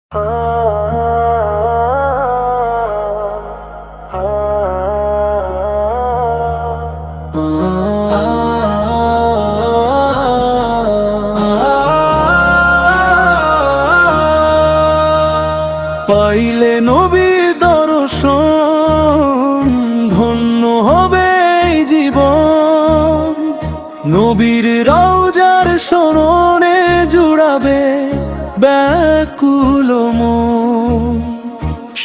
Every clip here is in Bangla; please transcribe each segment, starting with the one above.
পাইলে নবীর দর্শন ধন্য হবে এই জীবন। নবীর রওজার শরণে জুড়াবে ব্যাকুল মন।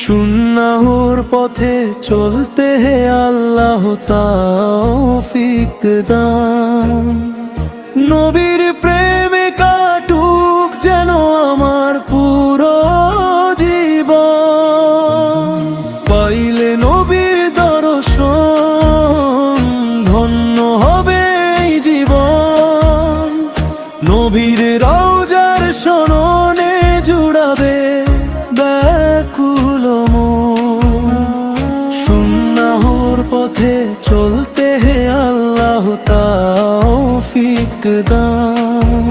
সুন্নাহর পথে চলতে হে আল্লাহ তৌফিক দান। নবীর প্রেমে কাটুক যেন আমার পুরো জীবন। পাইলে নবীর দর্শন ধন্য হবে এই জীবন। নবীর রওজার শরণে জুড়াবে ব্যাকুল মন। সুন্নাহর পথে চলতে হে আল্লাহ তৌফিক দান।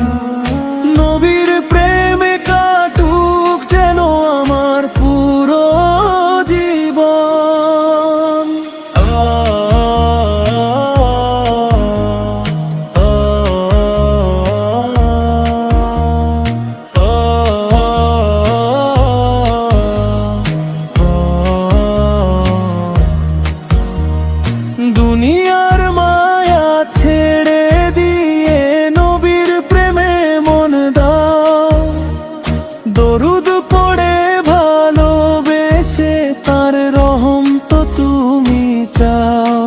নবীর প্রেমে কাটুক যেন আমার পুরো জীবন। দুনিয়ার মায়া ছেড়ে দিয়ে নবীর প্রেমে মন দাও। দরুদ পড়ে ভালোবেসে তার রহম তো তুমি চাও।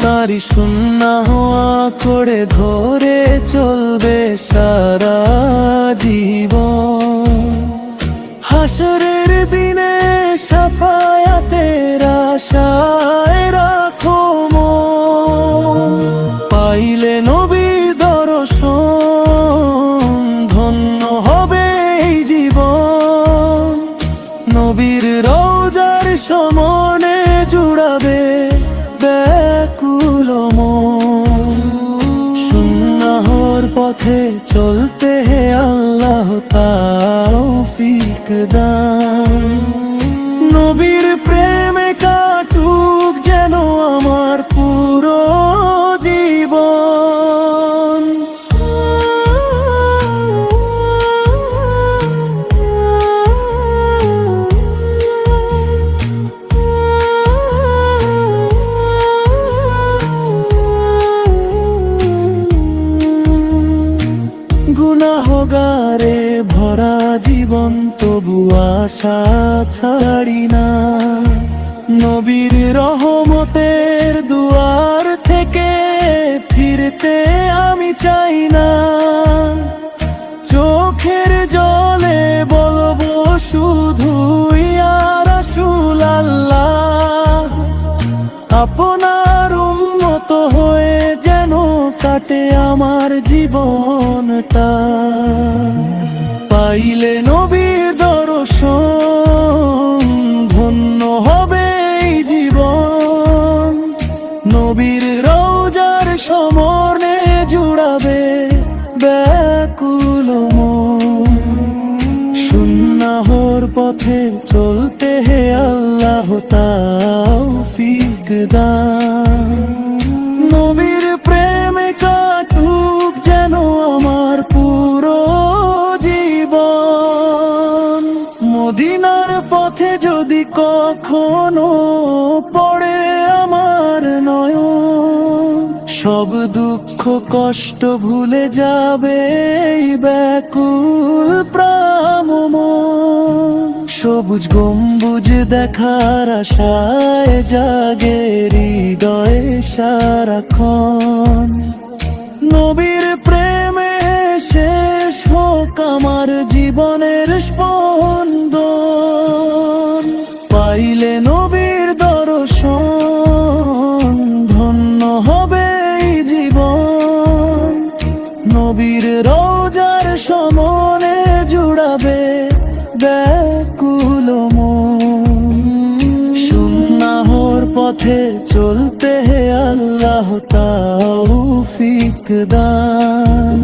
তারি সুন্নাহ করে ধরে চলবে সারা জীবন। হাসরের দিনে শাফায়াতের আশায় রাখো মন। পাইলে নবীর দর্শন ধন্য হবে এই জীবন। নবীর রওজার শরণে জুড়াবে ব্যাকুল মন। সুন্নাহর পথে চলতে হে আল্লাহ তৌফিক দান। নবীর প্রেমে কাটুক যেন আমার পুরো জীবন। গুনাহগারে ভরা জীবন তবু আশা ছাড়ি না। নবীর রহমতের দুয়ার থেকে ফিরতে আমি চাই না। চোখের জলে বলবো শুধু ইয়া রাসূলাল্লাহ। আপনার উম্মত হয়ে যেন কাটে আমার জীবনটা। পাইলে নবীর দর্শন ধন্য হবে এই জীবন। নবীর রওজার শরণে জুড়াবে ব্যাকুল মন। সুন্নাহর পথে চলতে হে আল্লাহ তৌফিক দান। নবীর প্রেমে কাটুক যেন আমার পুরো জীবন। মদিনার পথে যদি কখনো পড়ে আমার নয়ন, সব দুঃখ কষ্ট ভুলে যাবে এই ব্যাকুল প্রাণ মন। সবুজ গম্বুজ দেখার আশায় জাগে হৃদয়ে সারাক্ষণ। নবীর প্রেমে শেষ হোক আমার জীবনের স্পন্দন। পাইলে নবীর দর্শন ধন্য হবে এই জীবন। নবীর রওজার শরণে জুড়াবে ব্যাকুল মন। সুন্নাহর পথে চলতে হে আল্লাহ তৌফিক দান।